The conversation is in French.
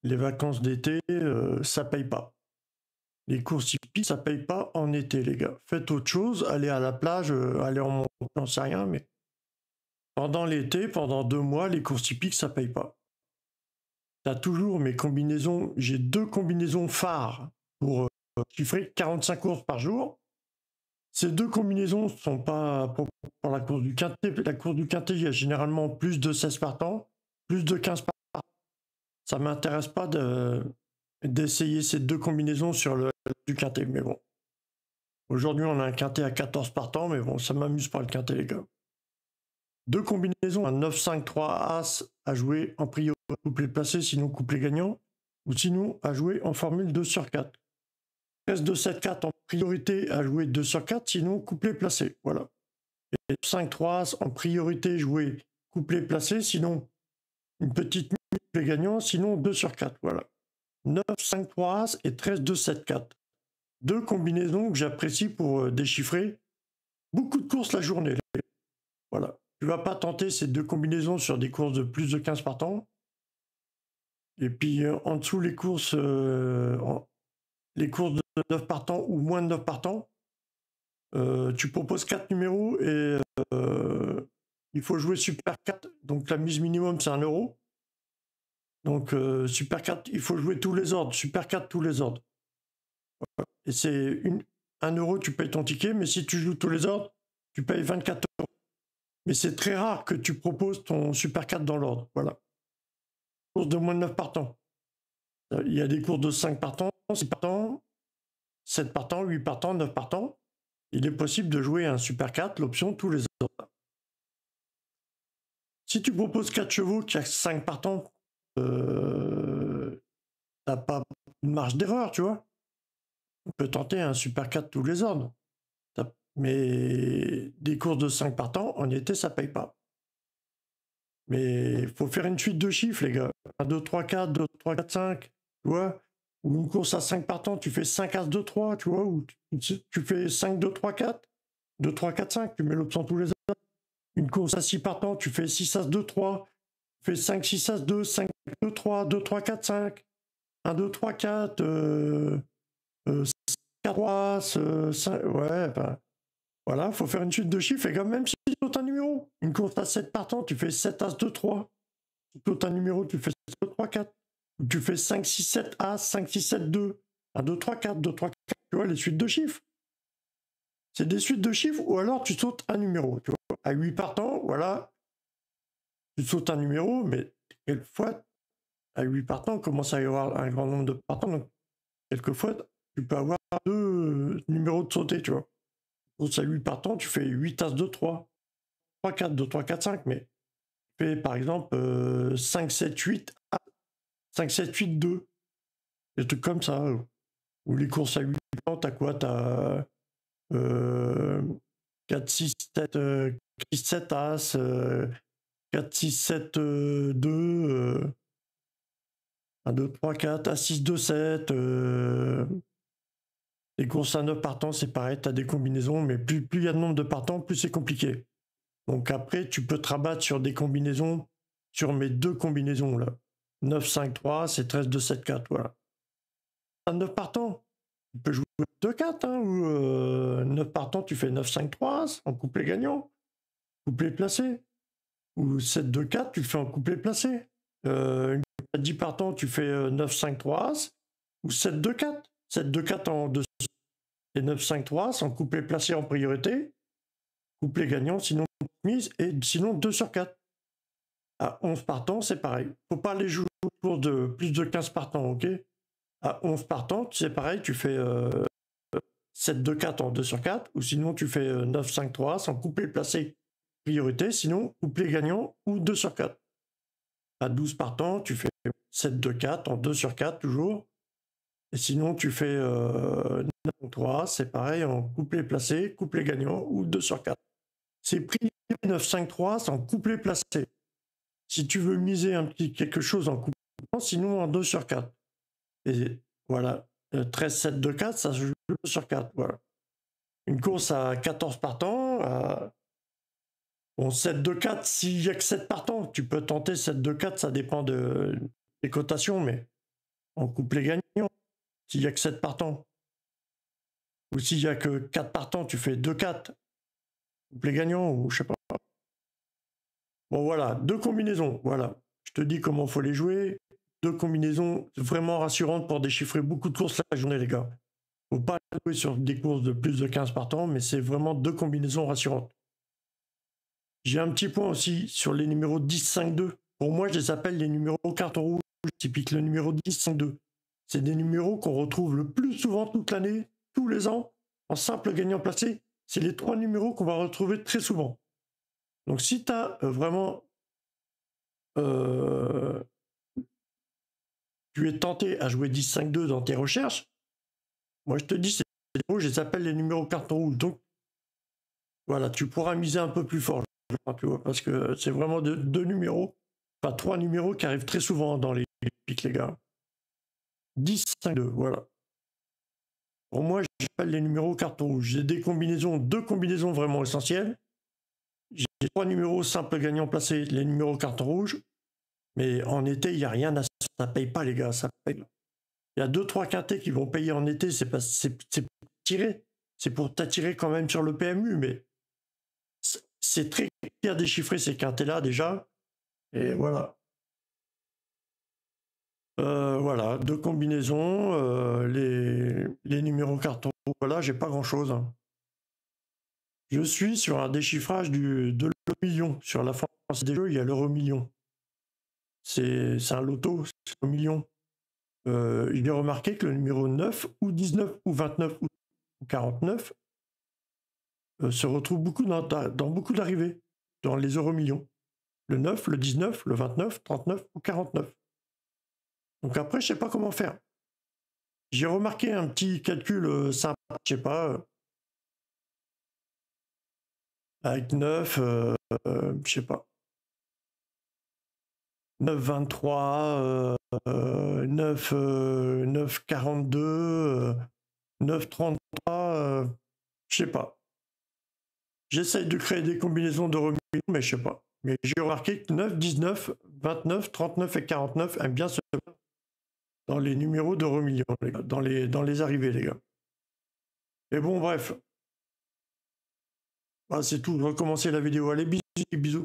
les vacances d'été, ça paye pas. Les courses hippiques, ça paye pas en été, les gars. Faites autre chose, allez à la plage, allez en montagne, j'en sais rien, mais pendant l'été, pendant 2 mois, les courses hippiques, ça paye pas. T'as toujours mes combinaisons, j'ai 2 combinaisons phares pour chiffrer 45 courses par jour. Ces 2 combinaisons sont pas pour la course du quintet. La course du quintet, il y a généralement plus de 16 partants, plus de 15 partants. Ça m'intéresse pas d'essayer ces 2 combinaisons sur le du quintet, mais bon. Aujourd'hui, on a un quintet à 14 partants, mais bon, ça m'amuse pas le quintet, les gars. 2 combinaisons, un 9-5-3 As à jouer en priorité couplet placé, sinon couplet gagnant, ou sinon à jouer en formule 2 sur 4. 13-2-7-4 en priorité à jouer 2 sur 4, sinon couplet placé. Voilà. Et 5-3 As en priorité jouer couplet placé, sinon une petite couplet gagnant, sinon 2 sur 4. Voilà. 9-5-3 As et 13-2-7-4. 2 combinaisons que j'apprécie pour déchiffrer beaucoup de courses la journée. Voilà. Tu vas pas tenter ces 2 combinaisons sur des courses de plus de 15 partants. Et puis en dessous, les courses de 9 partants ou moins de 9 partants, tu proposes 4 numéros et il faut jouer Super 4. Donc la mise minimum, c'est 1 euro. Donc Super 4, il faut jouer tous les ordres. Super 4, tous les ordres. Et c'est 1 euro, tu payes ton ticket, mais si tu joues tous les ordres, tu payes 24 euros. Mais c'est très rare que tu proposes ton Super 4 dans l'ordre. Voilà. Course de moins de 9 partants. Il y a des courses de 5 partants, 6 partants, 7 partants, 8 partants, 9 partants. Il est possible de jouer un Super 4, l'option tous les ordres. Si tu proposes 4 chevaux qui a 5 partants, t'as pas de marge d'erreur, tu vois. On peut tenter un Super 4 tous les ordres. Mais des courses de 5 partants, en été, ça paye pas. Mais il faut faire une suite de chiffres, les gars. 1, 2, 3, 4, 2, 3, 4, 5, tu vois. Ou une course à 5 partants, tu fais 5 As 2, 3, tu vois. Ou tu fais 5, 2, 3, 4, 2, 3, 4, 5, tu mets l'option tous les ordres. Une course à 6 partants, tu fais 6 As 2, 3, tu fais 5, 6 As 2, 5, 2, 3, 2, 3, 4, 5, 1, 2, 3, 4, 4, 3, 5, ouais, ben, voilà, faut faire une suite de chiffres, et quand même si tu sautes un numéro, une course à 7 partants, tu fais 7 As 2, 3, tu sautes un numéro, tu fais 7, 2, 3, 4, tu fais 5, 6, 7 As, 5, 6, 7, 2, 1, 2, 3, 4, 2, 3, 4, tu vois, les suites de chiffres. C'est des suites de chiffres, ou alors tu sautes un numéro, tu vois. À 8 partants, voilà, tu sautes un numéro, mais quelquefois, à 8 partants, il commence à y avoir un grand nombre de partants, donc quelquefois, tu peux avoir 2 numéros de sauter, tu vois. Course à 8 partants, tu fais 8 As 2, 3, 3, 4, 2, 3, 4, 5, mais tu fais par exemple 5, 7, 8, 5, 7, 8, 2, des trucs comme ça. Ou les courses à 8 partants, t'as quoi? T'as 4, 6, 7, 6, 7 As, 4, 6, 7, 2, 1, 2, 3, 4, As, 6, 2, 7. Les courses à 9 partants, c'est pareil, tu as des combinaisons, mais plus il y a de nombre de partants, plus c'est compliqué. Donc après, tu peux te rabattre sur des combinaisons, sur mes 2 combinaisons là. 9, 5, 3, c'est 13, 2, 7, 4, voilà. À 9 partants, tu peux jouer 2, 4, hein, ou 9 partants, tu fais 9, 5, 3, en couplet gagnant, couplet placé. Ou 7, 2, 4, tu le fais en couplet placé. À 10 partants, tu fais 9, 5, 3, As, ou 7, 2, 4. 7, 2, 4 en 2 et 9, 5, 3, As, en couplet placé en priorité. Couplet gagnant, sinon mise, et sinon 2 sur 4. À 11 partants, c'est pareil. Faut pas les jouer pour de plus de 15 partants, ok? À 11 partants, c'est pareil, tu fais 7, 2, 4 en 2 sur 4, ou sinon tu fais 9, 5, 3, sans couplet placé priorité, sinon couplet gagnant ou 2 sur 4. À 12 partants, tu fais 7, 2, 4 en 2 sur 4 toujours. Et sinon, tu fais 9, 3, c'est pareil, en couplet placé, couplet gagnant ou 2 sur 4. C'est pris 9, 5, 3 sans couplet placé. Si tu veux miser un petit quelque chose en couplet, sinon en 2 sur 4. Et voilà, 13, 7, 2, 4, ça se joue 2 sur 4. Voilà. Une course à 14 partants, bon, 7, 2, 4, s'il n'y a que 7 partants, tu peux tenter 7, 2, 4, ça dépend des cotations, mais en couplet gagnant. S'il n'y a que 7 partants. Ou s'il n'y a que 4 partants, tu fais 2-4. Couplet gagnant, ou je sais pas. Bon voilà, 2 combinaisons, voilà. Je te dis comment il faut les jouer. 2 combinaisons vraiment rassurantes pour déchiffrer beaucoup de courses la journée, les gars. Faut pas jouer sur des courses de plus de 15 partants, mais c'est vraiment 2 combinaisons rassurantes. J'ai un petit point aussi sur les numéros 10, 5, 2. Pour moi, je les appelle les numéros carton rouge, typique le numéro 10, 5, 2. C'est des numéros qu'on retrouve le plus souvent toute l'année, tous les ans, en simple gagnant placé. C'est les 3 numéros qu'on va retrouver très souvent. Donc si tu as vraiment... tu es tenté à jouer 10, 5, 2 dans tes recherches, moi je te dis, c'est les numéros, je les appelle les numéros carton rouge. Donc voilà, tu pourras miser un peu plus fort, tu vois, parce que c'est vraiment 2 numéros, enfin 3 numéros qui arrivent très souvent dans les pics, les gars. 10, 5, 2, voilà. Pour moi, j'appelle les numéros carton rouge. J'ai des combinaisons, 2 combinaisons vraiment essentielles. J'ai 3 numéros simples gagnants placés, les numéros carton rouge. Mais en été, il n'y a rien à... Ça paye pas, les gars, ça paye. Il y a 2-3 quintés qui vont payer en été, c'est pour tirer. C'est pour t'attirer quand même sur le PMU, mais c'est très compliqué à déchiffrer ces quintés-là déjà. Et voilà. Voilà, 2 combinaisons, les numéros carton. Voilà, j'ai pas grand-chose. Je suis sur un déchiffrage de l'euro million. Sur la France des jeux, il y a l'euro million. C'est un loto, c'est un million. J'ai remarqué que le numéro 9 ou 19 ou 29 ou 49 se retrouve beaucoup dans beaucoup d'arrivées, dans les euros millions. Le 9, le 19, le 29, 39 ou 49. Donc après, je sais pas comment faire. J'ai remarqué un petit calcul simple, je sais pas, avec 9, je sais pas, 9, 23, 9, 9, 42, 9, 33, je sais pas. J'essaye de créer des combinaisons de millions, mais je sais pas. Mais j'ai remarqué que 9, 19, 29, 39 et 49 aiment bien se mettre dans les numéros d'euros millions, les gars, dans les arrivées, les gars. Et bon, bref. Ah, c'est tout. Recommencer la vidéo. Allez, bisous, bisous.